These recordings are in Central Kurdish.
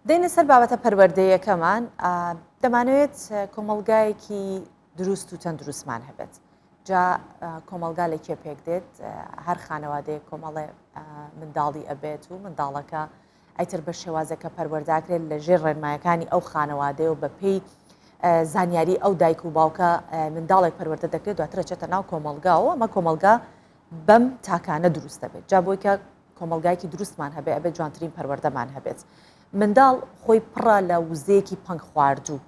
دێنە سەر بابەتە پەروەردەیەکەمان دەمانوێت کۆمەلگایەکی دروست و چەند دروستمان هەبێت. جا کۆمەلگا لەکێ پێک دێت هەر خانەوادەیە کۆمەڵێ منداڵی ئەبێت و منداڵەکە ئەیتر بە شێوازەکە پەروەرداکرێت لە ژێر ڕێنمایەکانی ئەو خانەوادەیە و بە پێی زانیاری ئەو دایک و باوکە منداڵێک پەروەردە دەکرێت دواترە چێتە ناو کۆمەلگاەوە ئەمە کۆمەلگا بەم تاکانە دروست دەبێت. جا بۆی کە کۆمەلگایکی دروستمان هەبێت ئەبێت جوانترین پەروەردەمان هەبێت. منداڵ خۆی پڕە لە وزەیەکی پەنگ خواردوو.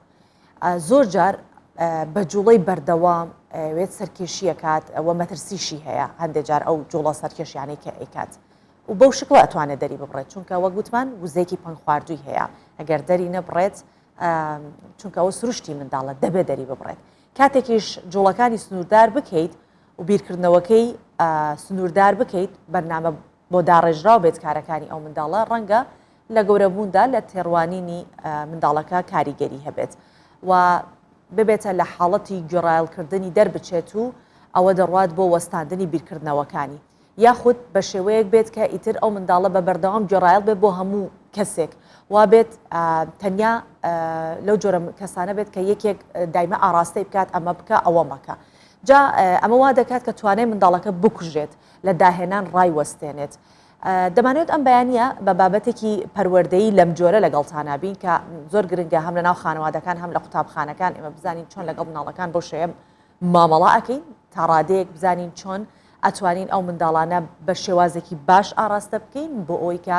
زۆر جار بە جوڵەی بەردەوام وێت سەرکێشیەکات ئەوە مەترسیشی هەیە هەندێک جار ئەو جوڵە سەرکێشیانەی کە ئەیکات و بەو شکڵ ئەتوانێت دەری ببڕێت چونکە وەک گوتمان وزەیەکی پەنگ خواردووی هەیە ئەگەر دەری نەبڕێت چونکە ئەوە سروشتی منداڵە دەبێت دەری ببڕێت. کاتێکیش جوڵەکانی سنووردار بکەیت و بیرکردنەوەکەی سنووردار بکەیت بەرنامە بۆ داڕێژراو بێت کارەکانی ئەو منداڵە ڕەنگە لە گەورەبووندا لە تێڕوانینی منداڵەکە کاریگەری هەبێت و ببێتە لە حاڵەتی گوێڕایەڵکردنی دەربچێت و ئەوە دەڕوات بۆ وەستاندنی بیرکردنەوەکانی یاخود بە شێوەیەک بێت کە ئیتر ئەو منداڵە بە بەردەوام گوێڕایەڵ بێت بۆ هەموو کەسێک وا بێت تەنیا لەو جۆرە کەسانە بێت کە یەکێک دایمە ئاراستەی بکات ئەمە بکە ئەوە مەکە. جا ئەمە وا دەکات کە توانای منداڵەکە بکوژێت لە داهێنان ڕای وەستێنێت. دەمانوێت ئەم بەیانە بە بابەتێکی پەروەردەیی لەم جۆرە لەگەڵتانابین کە زۆر گرنگە هەم لە ناو خانەوادەکان هەم لە قوتابخانەکان ئێمە بزانین چۆن لەگەڵ مناڵەکان بۆ شێم مامەڵا ئەکەین تا ڕادەیەک بزانین چۆن ئەتوانین ئەو منداڵانە بە شێوازێکی باش ئاراستە بکەین بۆ ئەوی کە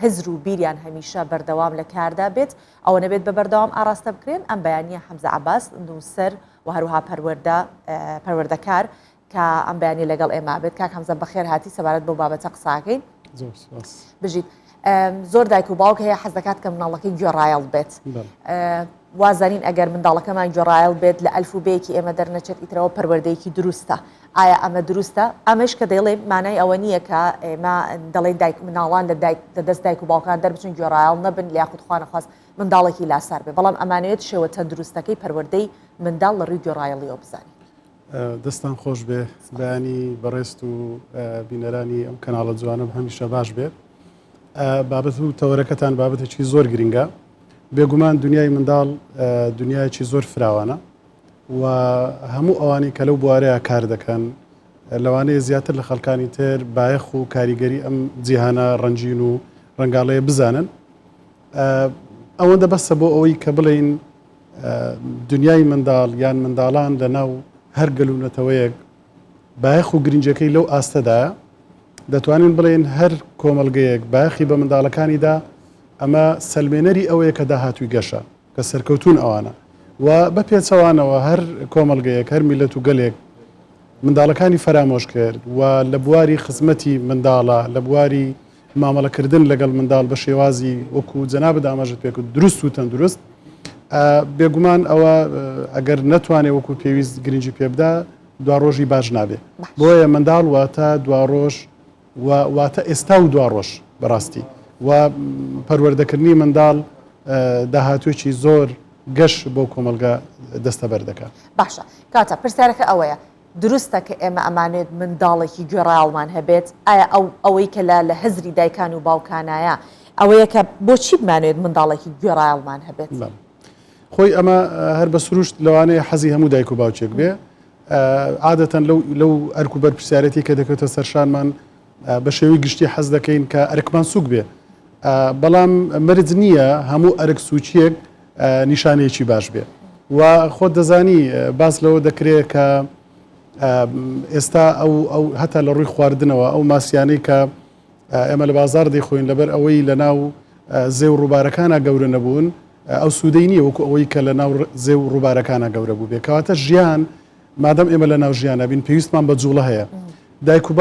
هزر و بیریان هەمیشە بەردەوام لە کاردا بێت ئەوە نەبێت بە بەردەوام ئاراستە بکرێن. ئەم بەیانە حەمزە عەباس نووسەر و هەروها پەروەردەکار کە ئەم بەیانی لەگەڵ ئێمە بێت. کاک حەمزە بەخێر هاتی سەبارەت بۆ بابەتە قساکەین. بژیت زۆر دایک و باوک هەیە حەز دەکات کە مناڵەکەی گوێڕایەڵ بێت. وازانین ئەگەر منداڵەکەمان گوێڕایەڵ بێت لە ئەلفوبەیەکی ئێمە دەرنەچێت ئیترەوە پەروەردەیەکی دروستە. ئایا ئەمە دروستە؟ ئەمەش کە دەیڵێ مانای ئەوە نییە کە ئێمە دەڵێن دایک مناڵان لە دەست دایک و باوکان دەربچن گوێڕایەڵ نەبن لیاقوت خوا نەخواست منداڵێکی لاسار بێ، بەڵام ئەمانەوێت شێوە تەندروستەکەی پەروەردەی منداڵ لە ڕووی گوێڕایەڵیەوە بزانین. دەستان خۆش بێ بەیانی بەڕێست و بینەرانی ئەم کەناڵە جوانە هەمیشە باش بێت. بابەت و تەوەرەکەتان بابەتێکی زۆر گرنگە. بێگومان دنیای منداڵ دنیایکی زۆر فراوانە و هەموو ئەوانی کە لەو بوارەیە کار دەکەن لەوانەیە زیاتر لە خەڵکانی تر بایەخ و کاریگەری ئەم جیهانە ڕەنجین و ڕەنگاڵەیە بزانن. ئەوەندە بەسە بۆ ئەوەی کە بڵین دنیای منداڵ یان منداڵان لە ناو هەر گەلوونەتەوەیەک بایەخ و گرنجەکەی لەو ئاستەدایە دەتوانین بڵێن هەر کۆمەلگەیەک بایەخی بە منداڵەکانیدا ئەمە سەلمێنەری ئەوەیە کە داهاتووی گەشە کە سەرکەوتون ئەوانە و بە پێچەوانەوە هەر کۆمەلگەیەک هەر میلەت و گەلێک منداڵەکانی فەرامۆش کرد و لە بواری خزمەتی منداڵە لە بواری مامەڵەکردن لەگەڵ منداڵ بە شێوازی وەکو جەنابەت ئاماژەت پێ کرد دروست و تەندروست بێگومان ئەوە ئەگەر نەتوانێت وەکو پێویست گرنگی پێبدا دواڕۆژی باش نابێ. بۆیە منداڵ واتە دواڕۆژ واتە ئێستا و دواڕۆژ بەڕاستی و پەروەردەکردنی منداڵ داهاتوێکی زۆر گەش بۆ کۆمەلگا دەستە بەردەکات. باشە کاتە پرسیارەکە ئەوەیە دروستە کە ئێمە ئەمانێت منداڵێکی گوێڕایەڵمان هەبێت ئایا ئەوەی کە لە هەزری دایکان و باوکانایە ئەوەیە کە بۆچی بمانوێت منداڵێکی گوێڕایەڵمان هەبێت؟ خۆی ئەمە هەر بە سروشت لەوانەیە حەزی هەموو دایک و باوچێک بێ. عادەتەن لەو ئەرک و بەرپرسیارەتی کە دەکەوێتە سەرشانمان بە شێوەی گشتی حەز دەکەین کە ئەرکمان سووک بێ، بەڵام مرج نییە هەموو ئەرک سوچیەک نیشانەیەکی باش بێ و خۆت دەزانی باس لەوە دەکرێت کە ئێستا ئەو هەتا لە ڕووی خواردنەوە ئەو ماسیانەی کە ئێمە لە بازار دەیخۆین لەبەر ئەوەی لە ناو زێ و ڕووبارەکانە گەورە نەبوون ئەو سوودەی نییە وەکو ئەوەی کە لە ناو زێ و ڕووبارەکانە گەورە بوو بێ. کەواتە ژیان مادەم ئێمە لە ناو ژیانە بین پێویستمان بە جوڵە هەیە. دایک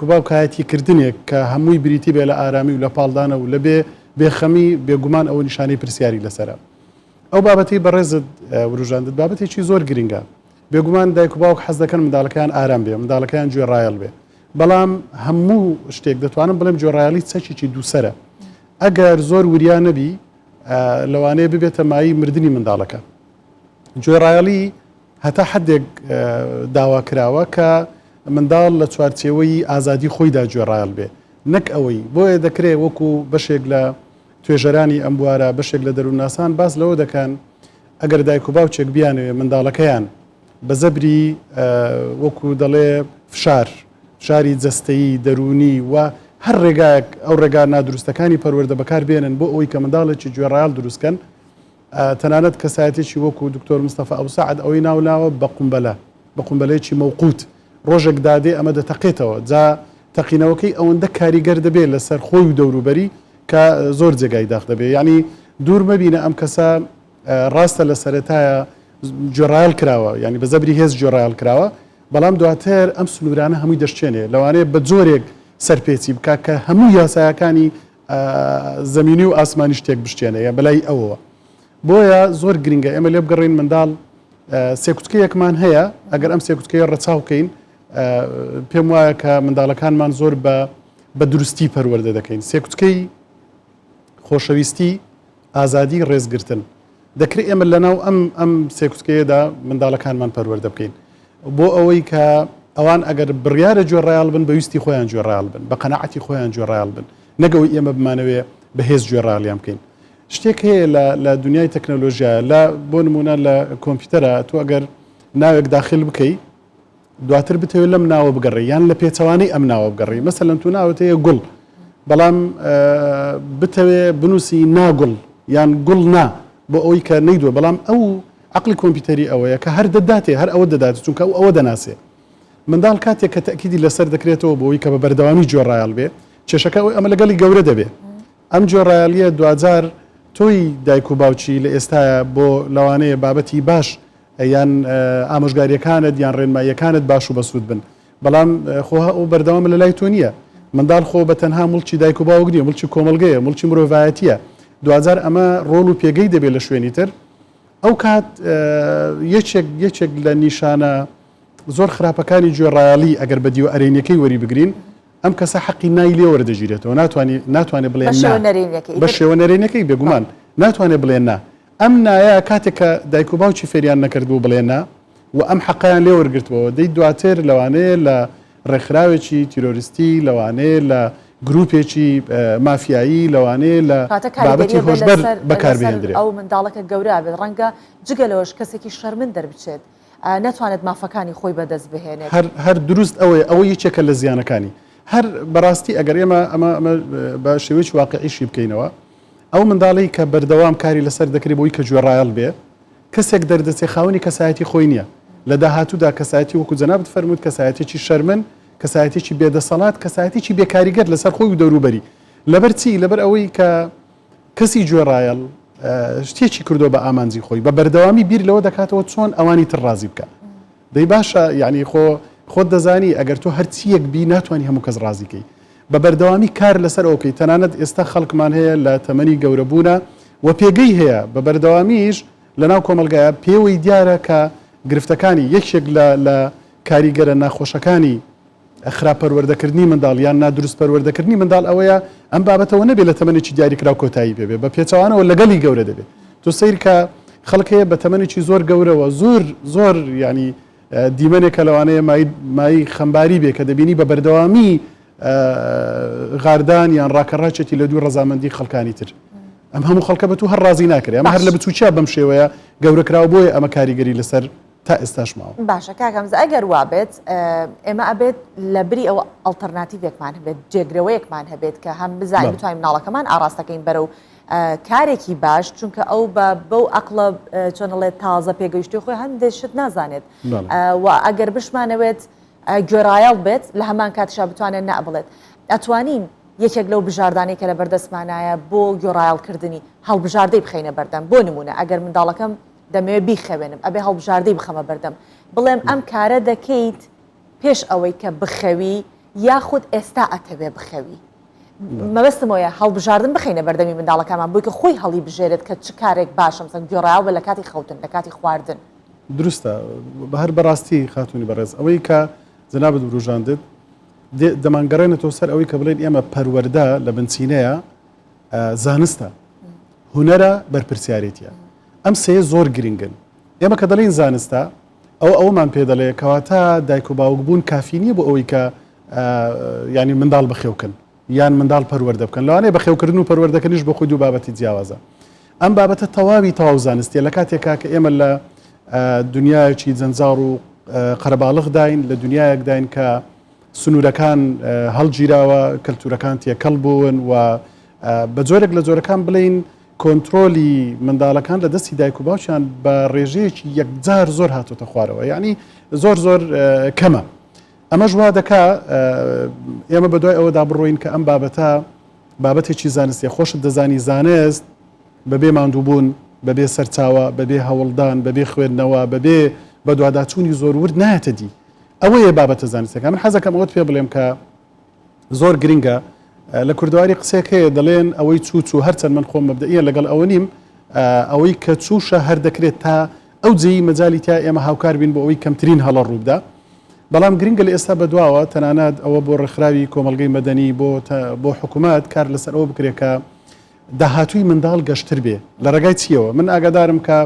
و باوک کایەتی کردنێک کە هەمووی بریتی بێ لە ئارامی و لە پاڵدانە و لە بێخەمی بێگومان ئەوە نیشانەی پرسیاری لەسەرە. ئەو بابەتی بەڕێزت وروژاندت بابەتێکی زۆر گرنگە. بێگومان دایک و باوک حەز دەکەن منداڵەکان ئارام بێ، منداڵەکان گوێڕایەڵ بێ، بەڵام هەموو شتێک دەتوانم بڵێم گوێڕایەڵی چەکێکی دووسەرە. ئەگەر زۆر وریا نەبی لەوانەیە ببێتە مایی مردنی منداڵەکە. گوێڕایەڵی هەتا حدێک داوا کراوە کە منداڵ لە چوارچێوەی ئازادی خۆیدا گوێڕایەڵ بێ، نەک ئەوەی بۆیە دەکرێت وەکو بەشێک لە توێژەرانی ئەم بوارە بەشێک لە دەروونناسان باس لەوە دەکەن ئەگەر دایک و باوچێک بیانوێ منداڵەکەیان بە زەبری وەکو دەڵێ فشاری جەستەیی دەرونی و هەر ڕێگایەک ئەو ڕێگا نادروستەکانی پەروەردە بەکار بێنن بۆ ئەوەی کە منداڵێکی گوێڕایال دروستکەن تەنانەت کەسایەتێکی وەکو دکتۆر مستەفا ئەبوسەعەد ئەوەی ناوناوە بە قومبەلەیەکی مەوقوت ڕۆژێک دادێ ئەمە دەتەقێتەوە جا تەقینەوەکەی ئەوەندە کاریگەر دەبێت لەسەر خۆی و دەوروبەری کە زۆر جێگای داخ دەبێت یعنی دوور مەبینە ئەم کەسە ڕاستە لە سەرەتایە گوێڕایال کراوە ینی بە زەبری هێز گوێڕایال کراوە بەڵام دواتر ئەم سنوورانە هەمووی دەشتێنێ لەوانەیە بە جۆرێک سەرپێچی بکە کە هەموو یاسایەکانی زەمینی و ئاسمانی شتێک بشتێنە یا بەلای ئەوەوە بۆیە زۆر گرنگە ئێمە لێ بگەڕین منداڵ سێکوتکەیەکمان هەیە ئەگەر ئەم سێکوتکەیە ڕەچاوکەین پێم وایە کە منداڵەکانمان زۆر بە دروستی پەروەردە دەکەین سێکوتکەی خۆشەویستی ئازادی ڕێزگرتن دەکرێت ئێمە لەناو ئەم سێکوتکەیەدا منداڵەکانمان پەروەردە بکەین بۆ ئەوەی کە ئەوان ئەگەر بڕیارە گوێڕایال بن بەویستی خۆیان گوێڕایال بن بە قەناعەتی خۆیان گوێڕایال بن نەگەوەی ئێمە بمانەوێ بەهێز گوێڕایالیان بکەین شتێک هەیە لە دنیای تەکنۆلۆژیا لە بۆ نمونە لە کۆمپیوتەرە تۆ ئەگەر ناوێک داخل بکەی دواتر بتەوێت لەم ناوە بگەڕی یان لە پێچەوانەی ئەم ناوە بگەڕی مەسەلەن تو ناوت هەیە گوڵ بەڵام بتەوێ بنووسی ناگوڵ یان گوڵ نا بۆ ئەوەی کە نەیدووە بەڵام ئەو عقلی کۆمپیوتەری ئەوەیە کە هەر دەداتێ هەر ئەوە دەدات چونکە ئەوە دەناسێ منداڵ کاتێک کە تەکیدی لەسەر دەکرێتەوە بۆەوەی کە بە بەردەوامی گوێڕایال بێ کێشەکە ئەمە لەگەڵی گەورە دەبێ ئەم گوێڕایالیە دوجار تۆی دایک و باوچی لە ئێستاە بۆ لەوانەیە بابەتی باش یان ئامۆژگاریەکانت یان ڕێنماییەکانت باش و بەسوود بن بەڵام خۆها ئەو بەردەوام لە لای تۆ نییە منداڵ خۆ بە تەنها مڵکی دایک و باوک نیە مڵکی کۆمەلگەیە مڵکی مرۆڤایەتیە دوجار ئەمە ڕۆڵ و پێگەی دەبێت لە شوێنی تر ئەو کات یەکێک لە نیشانە زۆر خراپەکانی گوێڕایالی ئەگەر بە دیوە ئەرێنیەکەی وەری بگرین ئەم کەسە حەقی نای لێ وەردەگیرێتەوە ناتوانێت بڵێن بە شێوە نەرێنەکەی بێگومان ناتوانێت بڵێن نا ئەم نایە کاتێک کە دایک و باوکی فێریان نەکردبوو بڵێن نا و ئەم حەقیان لێ وەرگرتەوە دەی دواتر لەوانەیە لە ڕێکخراوێکی تیرۆریستی لەوانەیە لە گروپێکی مافیایی لەوانەیە لە بابەتی هۆشبەر بەکاربێنرێت ئەو منداڵەکە گەورە بێت ڕەنگە جگەلەوەش کەسێکی شەرمن دەربچێت ناتوانێت مافەکانی خۆی بەدەست بهێنێت هەر دروست ئەوە یەکێکە لە زیانەکانی هەر بەڕاستی ئەگەر ئێمە ئەمە بە شێوەیەکی واقعیشی بکەینەوە ئەو منداڵی کە بەردەوام کاری لەسەر دەکرێت بۆی کە گوێڕایال بێ کەسێک دەردەچێ خاوەنی کەسایەتی خۆی نییە لە داهاتوودا کەسایەتی وەکو جەنابەت فەرمووت کەسایەتێکی شەرمن کەسایەتێکی بێدەسەڵات کەسایەتێکی بێکاریگەر لەسەر خۆی و دەوروبەری لەبەر چی لەبەر ئەوەی کە کەسی گوێڕایال شتێکی کردو بە ئامانجی خۆی بە بەردەوامی بیر لەوە دەکاتەوە چۆن ئەوانی تر ڕازی بکە دەی باشە یعنی خۆت دەزانی ئەگەر تۆ هەرچیەک بی ناتوانانی هەموو کەس ڕازیکەی بە بەردەوامی کار لەسەر ئەوکەی تەنانەت ئێستا خەڵکمان هەیە لە تەمەنی گەورەبوونە و پێگەی هەیە بە بەردەوامیش لەناو کۆمەلگایە پێوەی دیارە کە گرفتەکانی یەکێک لە کاریگەرە ناخۆشەکانی خراپەروەردەکردنی منداڵ یان نادروست پەروەردەکردنی منداڵ ئەوەیە ئەم بابەتەوە نەبێت لە تەمەنێکی دیاریکراو کۆتایی پێبێ بە پێچەوانەوە لەگەڵی گەورە دەبێت تۆ سیر کە خەڵکەیە بە تەمەنێکی زۆر گەورەوە زۆر ینی دیمەنێکە لەوانەیە مای خەمباری بێ کە دەبینی بە بەردەوامی غاردان یان ڕاکەڕاچێتی لە دوو ڕەزامەندی خەڵکانی تر ئەم هەموو خەڵکە بە تو هەر ڕازی ناکرێ ئەمە هەر لە بچووچیا بەم شێوەیە گەورەکراوە بۆیە ئەمە کاریگەری لەسەر تا ئێستاش ماوە باشە کاکەمز ئەگەر وابێت ئێمە ئەبێت لە بری ئەوە ئەڵتەرناتیڤێکمان هەبێت جێگرەوەیەکمان هەبێت کە هەم بزانین بتوانین مناڵەکەمان ئاراستەکەین بەرەو کارێکی باش چونکە ئەو بەو عەقڵە چۆنەڵێت تازە پێگەیشتی خۆی هەندێک شت نازانێت و ئەگەر بشمانەوێت گوێڕایەڵ بێت لە هەمان کاتیشا بتوانێت نەبڵێت ئەتوانین یەکێک لەو بژاردانەی کە لە بەردەستمانایە بۆ گوێڕایەڵکردنی هەڵبژاردەی بخەینە بەردەم بۆ نمونە ئەگەر منداڵەکەم دەمەوێت بیخەوێنم ئەبێ هەڵبژاردەی بخەمە بەردەم بڵێم ئەم کارە دەکەیت پێش ئەوەی کە بخەوی یاخود ئێستا ئەتەوێ بخەوی مەبەستمەوەیە هەڵبژاردن بخەینە بەردەمی منداڵەکەمان بۆی کە خۆی هەڵی بژێرێت کە چ کارێک باشم سەر گوێڕایەڵ بە لە کاتی خەوتن لە کاتی خواردن دروستە بە هەر بەڕاستی خاتونی بەڕێز ئەوەی کە جەنابەت ڕوژاندت دەمانگەڕێنێتەوە سەر ئەوەی کە بڵێن ئێمە پەروەردە لە بنچینەیە زانستە هونەرە بەرپرسیارێتیە ئەم سێ زۆر گرنگن ئێمە کە دەڵێن زانستە ئەومان پێ دەڵێ کەواتە دایک و باوک بوون کافی نییە بۆ ئەوەی کە ینی منداڵ بەخێوکن یان منداڵ پەروەردە بکەن لەوانەیە بە خێوکردن و پەروەردەکەنیش بە خۆی دوو بابەتی جیاوازە ئەم بابەتە تەواوی تەواو زانستیە لە کاتێکا کە ئێمە لە دنیایەکی جەنجاڵ و قەرەباڵغ داین لە دنیایەک داین کە سنوورەکان هەڵگیراوە کەلتورەکان تێکەڵ بوون و بە جۆرێک لە جۆرەکان بڵین کۆنتترۆلی منداڵەکان لە دەستی دایک و باوچیان بە ڕێژەیەکی یەکجار زۆر هاتوتە خوارەوە یعنی زۆر زۆر کەمە ئەمە ژوا دەکا ئێمە بە دوای ئەوەدا بڕۆین کە ئەم بابەتێکی زانستیە خۆشت دەزانی زانست بەبێ ماندووبوون بەبێ سەرچاوە بەبێ هەوڵدان بەبێ خوێندنەوە بەبێ بە دوواداچوونی زۆر ورد نایەتە دی ئەوەیە بابەتە زانستیەکە من حەزەکەم ئەوەت پێ بڵێم کە زۆر گرنگە لە کوردواری قسێک هەیە دەڵێن ئەوەی چوو هەرچەند من خۆم مەبدەئیە لەگەڵ ئەوە نیم ئەوەی کە چووشە هەر دەکرێت تا ئەو جێی مەجالی تا ئێمە هاوکار بین بۆ ئەوەی کەمترین هەڵە ڕووبدا بەڵام گرنگە لە ئێستا بەدواوە تەنانەت ئەوە بۆ ڕێکخراوی کۆمەلگەی مەدەنی بۆ حکوومەت کار لەسەر ئەوە بکرێت کە داهاتووی منداڵ گەشتر بێ لە ڕێگای چیەوە من ئاگادارم کە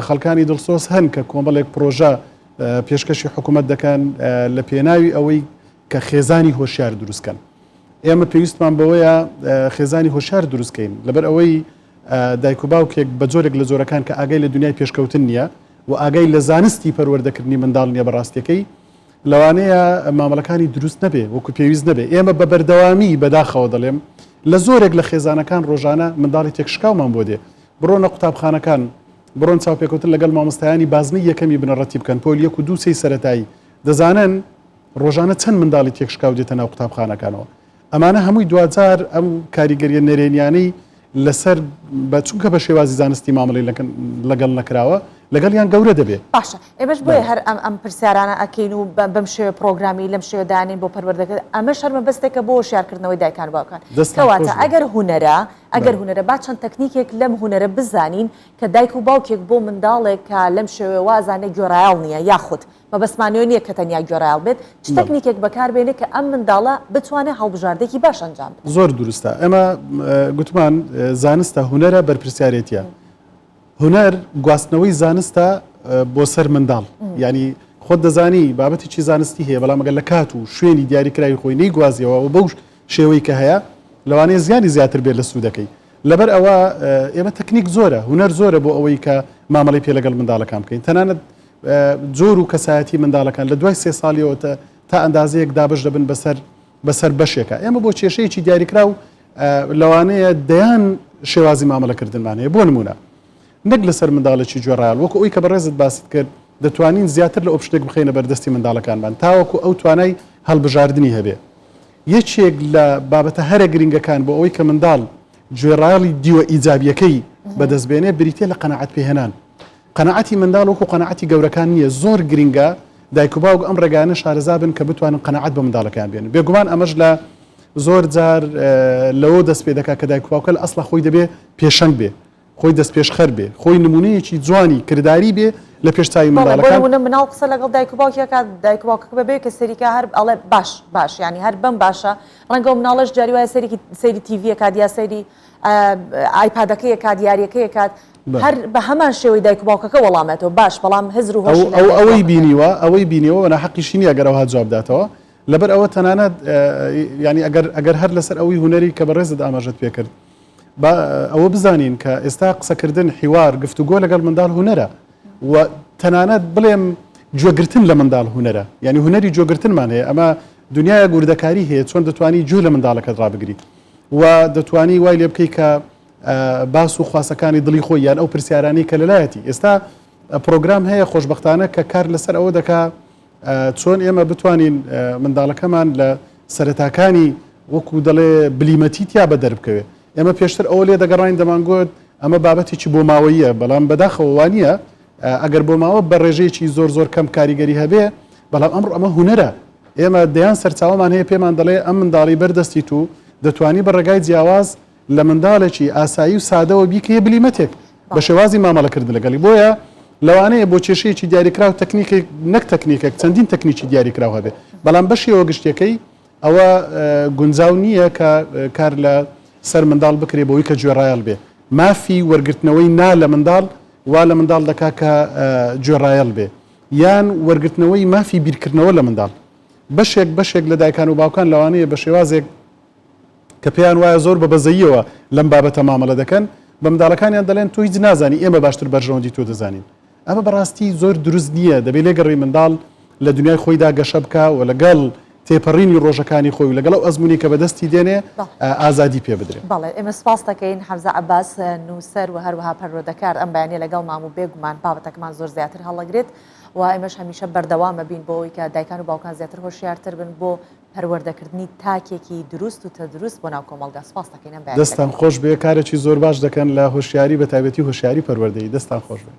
خەڵکانی دڵسۆز هەن کە کۆمەڵێک پرۆژە پێشکەشی حکوومەت دەکەن لە پێناوی ئەوەی کە خێزانی هۆشیار دروستکەن ئێمە پێویستمان بەوەیە خێزانی هۆشیار دروستکەین لەبەر ئەوەی دایک و باوکێک بە جۆرێک لە جۆرەکان کە ئاگای لە دنیای پێشکەوتن نییە و ئاگای لە زانستی پەروەردەکردنی منداڵ نییە بەڕاستیەکەی لەوانەیە مامەڵەکانی دروست نەبێ وەکو پێویست نەبێ ئێمە بە بەردەوامی بەداخەوە دەڵێم لە زۆرێک لە خێزانەکان ڕۆژانە منداڵی تێکشکاومان بۆ دێ بڕۆنە قوتابخانەکان بڕۆن چاوپێکوتن لەگەڵ مامۆستایانی بازنەی یەکەمی بنەڕەتی بکەن پۆل 1 و 2 سەی سەرەتایی دەزانن ڕۆژانە چەند منداڵی تێکشکاو دێتە ناو قوتابخانەکانەوە ئەمانە هەمووی دوجار ئەم کاریگەریە نەرێنیانەی لەسەر بە چونکە بە شێوازی زانستی مامەڵی لەگەڵ نەکراوە لەگەڵیان گەورە دەبێت باشە ئێمەش بۆیە هەر ئەم پرسیارانە ئەکەین و بەم شێوە پرۆگرامی لەم شێوەدانین بۆ پەروەردەکە ئەمە شەرمە بەستێکە بۆ شارکردنەوەی دایکان باوکان کەواتە ئەگەر هونەرە با چەند تەکنیکێک لەم هونەرە بزانین کە دایک و باوکێک بۆ منداڵێک کە لەم شێوە وازانە گۆڕایاڵ نییە یاخود مەبەسمانەوە نییە کە تەنیا گۆڕایاڵ بێت چ تەکنیکێک بەکاربێنێت کە ئەم منداڵە بتوانێت هەڵبژاردێکی باش ئەنجام بدات زۆر دروستە ئەمە گوتمان زانستە هونەرە بەرپرسیارەتیە هونەر گواستنەوەی زانستە بۆ سەر منداڵ ینی خۆت دەزانی بابەتێکی زانستی هەیە بەڵام ئەگەر لە کات و شوێنی دیاریکراوی خۆی نەیگوازیەوە و بەو شێوەی کە هەیە لەوانەیە زیانی زیاتر بێت لە سوودەکەی لەبەر ئەوە ئێمە تەکنیک زۆرە هونەر زۆرە بۆ ئەوەی کە مامەڵی پێ لەگەڵ منداڵەکان بکەین تەنانەت جۆر و کەسایەتی منداڵەکان لە دوای 3 ساڵیەوە تا ئەندازەیەک دابش دەبن بەسەر بەشێکە ئێمە بۆ کێشەیەکی دیاریکرا و لەوانەیە دەیان شێوازی مامەڵەکردنمان هەیە بۆ نمونە نەک لەسەر منداڵێکی جۆڕایال وەکو ئەوی کە بەڕێزت باست کرد دەتوانین زیاتر لە ئۆپشتێک بخینە بەردەستی منداڵەکانمان تاوەکو ئەو توانای هەڵبژاردننی هەبێ یەکێک لە بابەتە هەرە گرنگەکان بۆ ئەوەی کە منداڵ گوێڕایاڵی دیوە ئیجابیەکەی بەدەستبێنێ بریتێ لە قەنەعەت پێهێنان قەنەعەتی منداڵ وەکو قەنەعەتی گەورەکان نییە زۆر گرنگە دایک و باوک ئەم ڕێگانە شارەزا بن کە بتوانن قەنەعەت بە منداڵەکان بێنن بێگومان ئەمەش لە زۆر جار لەوە دەست پێ دەکات کە دایک و باوکە لە ئەسڵا خۆی دەبێ پێشەنگ بێ خۆی دەست پێشخەر بێ خۆی نمونەیەکی جوانی کردداری بێ لە پێشچوی منداڵەکان مناڵ قسە لەگەڵ دایک و باوکێکات دایک و باوکەکە بەبێ کە سەریکا هەر ئەڵێ باش ینی هەر بەم باشە ڕەنگە مناڵش جاری وایە سەیری تیڤە کات یا سەیری ئایپادەکەی کات دیارەکەی کات هەر بە هەمان شێوەی دایک و باوکەکە وەڵامێتەوە باش بەڵام هەزر و هۆش ئەوەی بینیوە ناحەقیشی نیە ئەگەر ئەوها جواب داتەوە لەبەر ئەوە تەنانەت ینی ئەگەر هەر لەسەر ئەوەی هونەری کە بەڕێزت ئاماژەت پێ کرد ئەوە بزانین کە ئێستا قسەکردن حیوار گفتوگۆ لەگەڵ منداڵ هونەرە و تەنانەت بڵێم جوێگرتن لە منداڵ هونەرە ینی هونەری جۆگرتنمان هەیە ئەمە دنیای گوردەکاری هەیە چۆن دەتوانی جوێ لە منداڵەکەت ڕابگریت و دەتوانی وای لێ بکەی کە باس و خواسەکانی دڵی خۆی یان ئەو پرسیارانی کە لەلایەتی ئێستا پرۆگرام هەیە خۆشبەختانە کە کار لەسەر ئەوە دەکا چۆن ئێمە بتوانین منداڵەکەمان لە سەرەتاکانی وەکو دەڵێ بلیمەتیتیا بە دەربکەوێت ئێمە پێشتر ئەوە لێ دەگەڕین دەمانگوت ئەمە بابەتێکی بۆ ماوەیە بەڵام بەداخەوەوانە ئەگەر بۆ ماوە بە ڕێژەیەکی زۆر کەم کاریگەری هەبێ بەڵام ئەمڕۆ ئەمە هونەرە ئێمە دەیان سەرچاومان هەیە پێمان دەڵێ ئەم منداڵی بەردەستی و دەتوانی بە ڕێگای جیاواز لە منداڵێکی ئاسایی و سادەوە بیکە بلیمەتێک بە شێوازی مامەڵەکردن لەگەڵی بۆیە لەوانەیە بۆ کێشەیەکی دیاریکرا و تەکنیکێک نەک تەکنیکێک چەندین تەکنیکی دیاریکراو هەبێ بەڵام بەشیەوە گشتەکەی ئەوە گونجاو نییە کە کار لە سەر منداڵ بکرێ بۆی کە گوێڕایال بێ مافی وەرگرتنەوەی نا لە منداڵ وا لە منداڵ دەکا کە گوێڕایال بێ یان وەرگرتنەوەی مافی بیرکردنەوە لە منداڵ بەشێک لە دایکان و باوکان لەوانەیە بە شێوازێک کە پێیان وایە زۆر بە بەزەییەوە لەم بابەتە مامەڵە دەکەن بە منداڵەکانیان دەڵێن تۆ هیچ نازانی ئێمە باشتر بەرژەوەندی تۆ دەزانین ئەمە بەڕاستی زۆر دروست نییە دەبێت لێگەڕی منداڵ لە دنیای خۆیدا گەشە بکە و لەگەڵ تێپەڕینی ڕۆژەکانی خۆی و لەگەڵ ئەو ئەزمموی کە بەدەستی دێنێ ئازادی پێ بدرێت. بەڵێ ئێمە سپاس دەکەین حەمزە عەباس نووسەر و هەروەها پەروەردەکار ئەم بەیانیە لەگەڵ مام و بێگومان بابەتەکەمان زۆر زیاتر هەڵەگرێت و ئێمەش هەمیشە بەردەوامە بین بۆ ئەوی کە دایکان و باوکان زیاتر هۆشیارتر بن بۆ پەروەردەکردنی تاکێکی دروست و تەدروست بۆ ناو کۆمەڵگا. سپاس دەکەین ئەم بەیانیە. دەستان خۆش بێ کارێکی زۆر باش دەکەن لە هۆشیاری بە تایبەتی هۆشیاری پەروەردەیی. دەستان خۆش بێ.